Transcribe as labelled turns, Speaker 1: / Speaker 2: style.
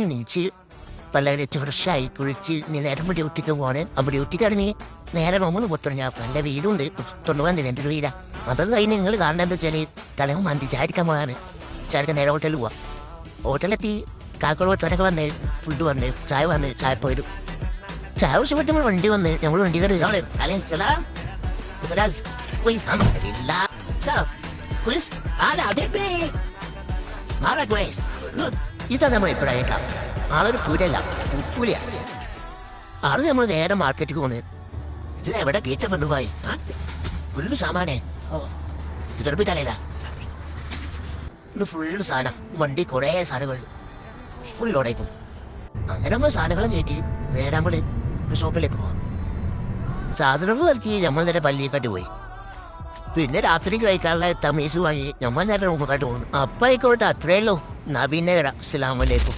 Speaker 1: എണീച്ച് പല്ലവരെ തുടർച്ചയായി കുഴിച്ച് നീ നേരം ഡ്യൂട്ടിക്ക് പോകണേ. അപ്പോൾ ഡ്യൂട്ടിക്ക് ഇറങ്ങി നേരെ റൂമിൽ പുറത്തിറങ്ങി. നല്ല വീടുണ്ട്, തൊണ്ണൂറ് എൻ്റെ വീടാ. അത് കഴിഞ്ഞ് നിങ്ങൾ കാണേണ്ടത് എന്താ വെച്ചാൽ തലവും മന്തി ചാടിക്കാൻ പോകാൻ. ചാടിക്കാൻ നേരെ ഹോട്ടലിൽ പോവാം. ഹോട്ടലിലെത്തി കാക്കോളൊക്കെ വന്ന് ഫുഡ് വന്ന് ചായ വന്ന് ചായ പോയിട്ട് ചായ കുടിച്ചപ്പോൾ നമ്മൾ വണ്ടി വന്ന് നമ്മൾ വണ്ടി കയറി ഇതാ നമ്മൾ ഇപ്പോഴേക്കാം. ആളൊരു പൂരല്ല, ഉപ്പൂല. ആള് നമ്മൾ നേരെ മാർക്കറ്റിൽ പോകുന്നത്. ഇത് എവിടെ ഗേറ്റ് കൊണ്ടുപോയി ഫുള്ള് സാമാനേ ചെറുപ്പിട്ടല്ല. ഇന്ന് ഫുള്ള് സാധനം, വണ്ടി കുറേ സാധനങ്ങൾ ഫുൾ ഓടേക്കും. അങ്ങനെ നമ്മൾ സാധനങ്ങളും കയറ്റി നേരെ നമ്മൾ ഷോപ്പിലേക്ക് പോകാം. സാധനങ്ങൾ ഇറക്കി നമ്മൾ നേരെ പള്ളിയെക്കാട്ട് പോയി. പിന്നെ രാത്രിക്ക് കഴിക്കാനുള്ള തമീസ് വാങ്ങി നമ്മൾ നേരെ റൂമൊക്കെ പോകുന്നു. അപ്പം ആയിക്കോട്ടെ, അത്രയല്ലോ. എന്നാ പിന്നെ വരാം. അസ്സലാമു അലൈക്കും.